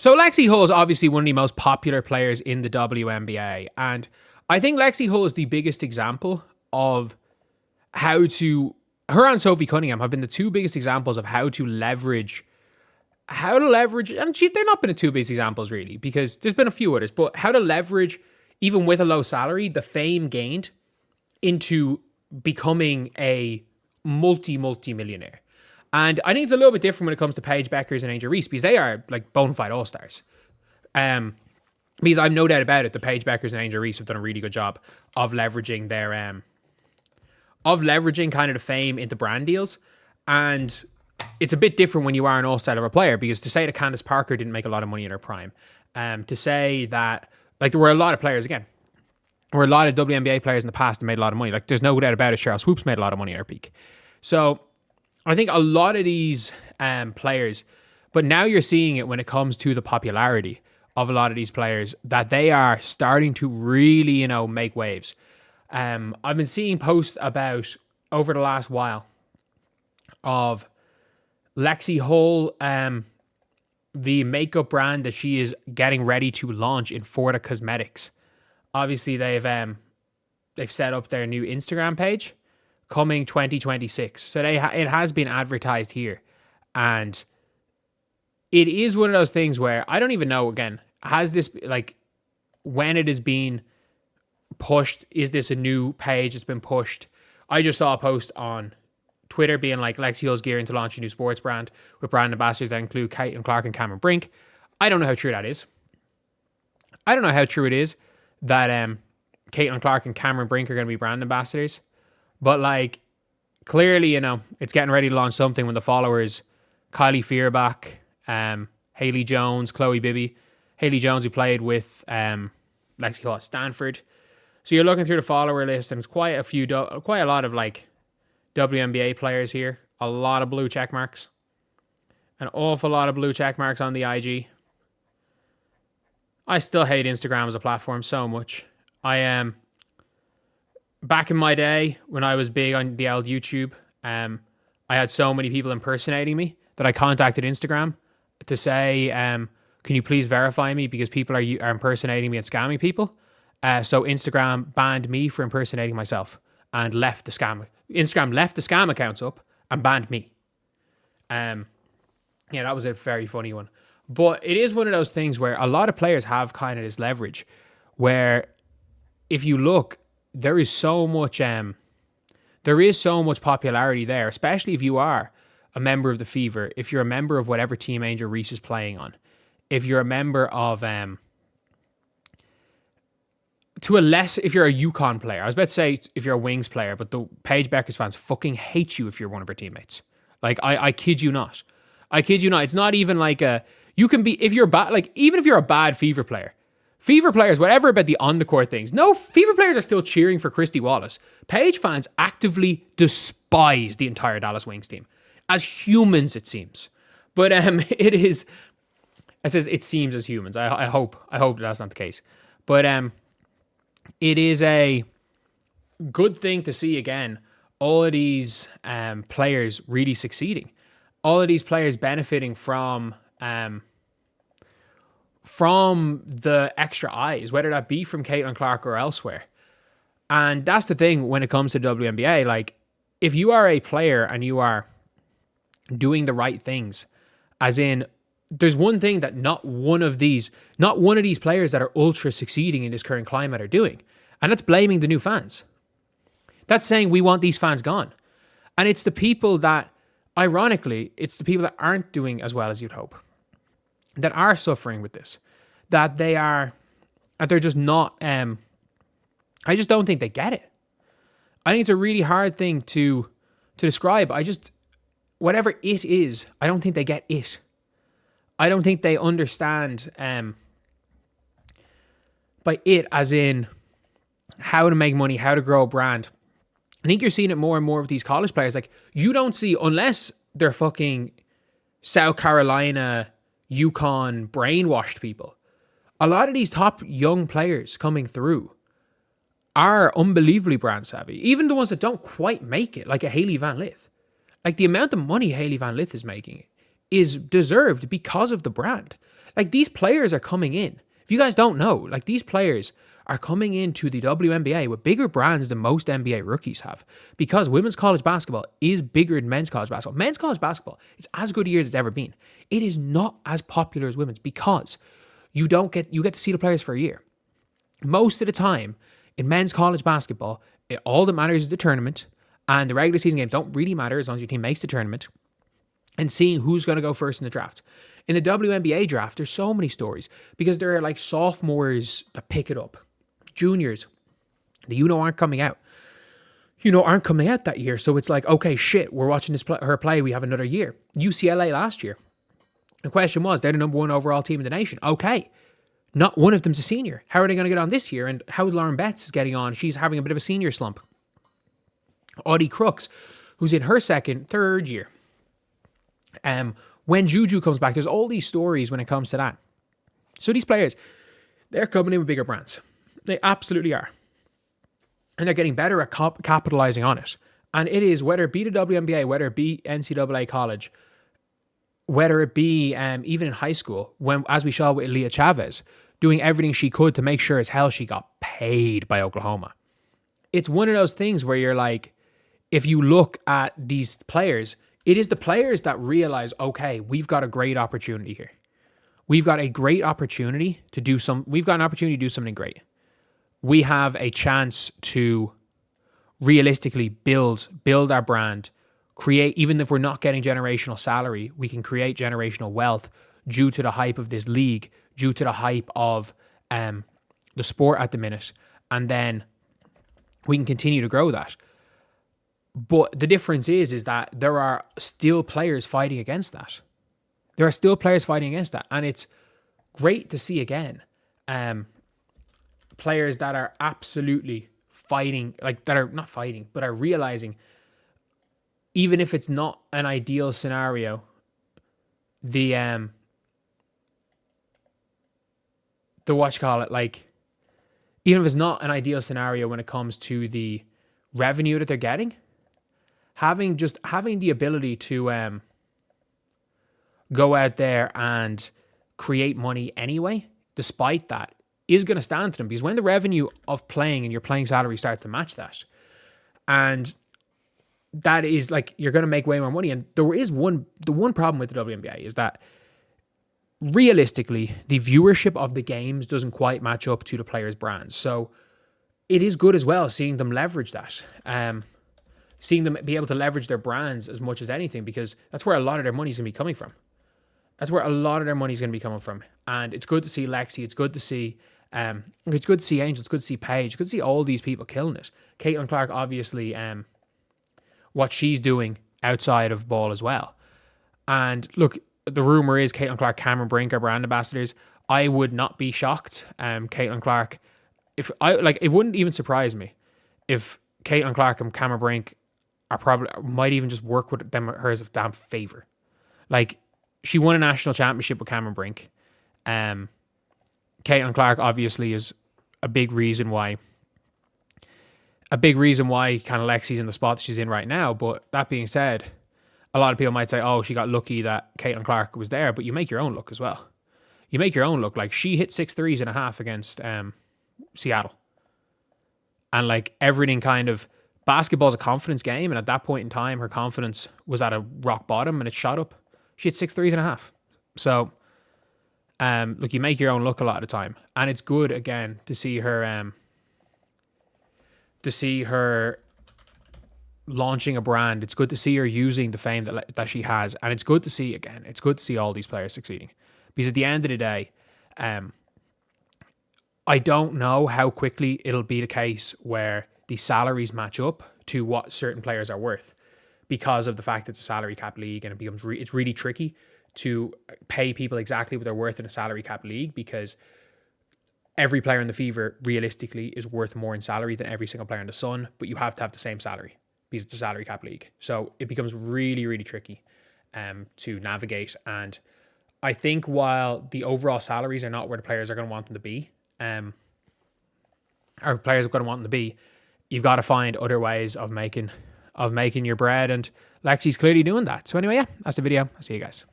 So Lexie Hull is obviously one of the most popular players in the WNBA. And I think Lexie Hull is the biggest example of how to... Her and Sophie Cunningham have been the two biggest examples of how to leverage... And they're not been the two biggest examples, really, because there's been a few others. But how to leverage, even with a low salary, the fame gained into becoming a multi-millionaire. And I think it's a little bit different when it comes to Paige Bueckers and Angel Reese, because they are like bona fide all-stars. Because I've no doubt about it, the Paige Bueckers and Angel Reese have done a really good job of leveraging their kind of the fame into brand deals. And it's a bit different when you are an all-star level player, because to say that Candace Parker didn't make a lot of money in her prime, to say that, like, there were a lot of players, again, there were a lot of WNBA players in the past that made a lot of money. Like, there's no doubt about it, Cheryl Swoops made a lot of money at her peak. So I think a lot of these players, but now you're seeing it when it comes to the popularity of a lot of these players, that they are starting to really, make waves. I've been seeing posts about, over the last while, of Lexie Hull, the makeup brand that she is getting ready to launch in Forta Cosmetics. Obviously, they've set up their new Instagram page, coming 2026. So it has been advertised here. And it is one of those things where I don't even know, again, has this, like, when it is being pushed, is this a new page that's been pushed? I just saw a post on Twitter being like, Lexie Hull's gearing to launch a new sports brand with brand ambassadors that include Caitlin Clark and Cameron Brink. I don't know how true that is. I don't know how true it is that Caitlin Clark and Cameron Brink are going to be brand ambassadors. But, like, clearly, it's getting ready to launch something when the followers, Kylie Fearbach, Haley Jones, Chloe Bibby. Haley Jones, who played with Lexie Hull at Stanford. So you're looking through the follower list, and it's quite a lot of, like, WNBA players here. A lot of blue check marks. An awful lot of blue check marks on the IG. I still hate Instagram as a platform so much. Back in my day, when I was big on the old YouTube, I had so many people impersonating me that I contacted Instagram to say, can you please verify me, because people are impersonating me and scamming people. So Instagram banned me for impersonating myself and left the scam. Instagram left the scam accounts up and banned me. That was a very funny one. But it is one of those things where a lot of players have kind of this leverage where, if you look, there is so much popularity there, especially if you are a member of the Fever, if you're a member of whatever team Angel Reese is playing on, if you're a member of if you're a UConn player. I was about to say if you're a Wings player, but the Paige Bueckers fans fucking hate you if you're one of her teammates. Like, I kid you not. I kid you not. It's not even like you can be, if you're bad, like, even if you're a bad Fever player, Fever players, whatever about the on-the-court things, no, Fever players are still cheering for Christy Wallace. Paige fans actively despise the entire Dallas Wings team. As humans, it seems. But it is, it says it seems as humans. I hope that's not the case. But it is a good thing to see, again, all of these players really succeeding. All of these players benefiting from the extra eyes, whether that be from Caitlin Clark or elsewhere. And that's the thing when it comes to WNBA. Like, if you are a player and you are doing the right things, as in, there's one thing that not one of these players that are ultra succeeding in this current climate are doing, and that's blaming the new fans. That's saying we want these fans gone. And it's the people that, ironically, it's the people that aren't doing as well as you'd hope, that are suffering with this, that they're just not, I just don't think they get it. I think it's a really hard thing to describe. Whatever it is, I don't think they get it. I don't think they understand by it as in how to make money, how to grow a brand. I think you're seeing it more and more with these college players. Like, you don't see, unless they're fucking South Carolina, UConn brainwashed people, a lot of these top young players coming through are unbelievably brand savvy. Even the ones that don't quite make it, like a Hailey Van Lith. Like, the amount of money Hailey Van Lith is making is deserved because of the brand. Like, these players are coming in. If you guys don't know, like, these players are coming into the WNBA with bigger brands than most NBA rookies have, because women's college basketball is bigger than men's college basketball. Men's college basketball is as good a year as it's ever been. It is not as popular as women's because you get to see the players for a year. Most of the time in men's college basketball, all that matters is the tournament, and the regular season games don't really matter as long as your team makes the tournament, and seeing who's going to go first in the draft. In the WNBA draft, there's so many stories because there are like sophomores that pick it up, juniors that aren't coming out. Aren't coming out that year. So it's like, okay, shit, we're watching her play. We have another year. UCLA last year. The question was, they're the number 1 overall team in the nation. Okay. Not one of them's a senior. How are they going to get on this year? And how Lauren Betts is getting on? She's having a bit of a senior slump. Audie Crooks, who's in her third year. When Juju comes back, there's all these stories when it comes to that. So these players, they're coming in with bigger brands. They absolutely are. And they're getting better at capitalizing on it. And it is, whether it be the WNBA, whether it be NCAA college, whether it be even in high school, as we saw with Leah Chavez, doing everything she could to make sure as hell she got paid by Oklahoma. It's one of those things where you're like, if you look at these players, it is the players that realize, okay, we've got a great opportunity here. We've got an opportunity to do something great. We have a chance to realistically build our brand, create, even if we're not getting generational salary, we can create generational wealth due to the hype of this league, due to the hype of the sport at the minute. And then we can continue to grow that. But the difference is that there are still players fighting against that. And it's great to see again players that are absolutely fighting, like that are not fighting, but are realizing, even if it's not an ideal scenario, like, even if it's not an ideal scenario when it comes to the revenue that they're getting, having the ability to go out there and create money anyway, despite that, is going to stand to them, because when the revenue of playing and your playing salary starts to match that, and that is like, you're going to make way more money. And the one problem with the WNBA is that realistically, the viewership of the games doesn't quite match up to the players' brands. So it is good as well seeing them leverage that, seeing them be able to leverage their brands as much as anything, because that's where a lot of their money's going to be coming from. And it's good to see Lexie. It's good to see Angel. It's good to see Paige. It's good to see all these people killing it. Caitlin Clark, obviously, what she's doing outside of ball as well. And look, the rumor is Caitlin Clark, Cameron Brink are brand ambassadors. I would not be shocked. Caitlin Clark, it wouldn't even surprise me if Caitlin Clark and Cameron Brink might even just work with her as a damn favor. Like, she won a national championship with Cameron Brink. Caitlin Clark obviously is a big reason why kind of Lexie's in the spot that she's in right now. But that being said, a lot of people might say, oh, she got lucky that Caitlin Clark was there, but you make your own luck as well. You make your own luck. Like, she hit 6 threes and a half against Seattle. And like, everything kind of, basketball's a confidence game. And at that point in time, her confidence was at a rock bottom and it shot up. She hit 6 threes and a half. So, look, you make your own luck a lot of the time. And it's good, again, to see her launching a brand. It's good to see her using the fame that she has. And it's good to see all these players succeeding. Because at the end of the day, I don't know how quickly it'll be the case where the salaries match up to what certain players are worth, because of the fact that it's a salary cap league, and it's really tricky to pay people exactly what they're worth in a salary cap league, because every player in the Fever realistically is worth more in salary than every single player in the Sun, but you have to have the same salary because it's a salary cap league. So it becomes really, really tricky to navigate. And I think while the overall salaries are not where the players are going to want them to be, you've got to find other ways of making your bread, and Lexie's clearly doing that. So anyway, yeah, that's the video. I'll see you guys.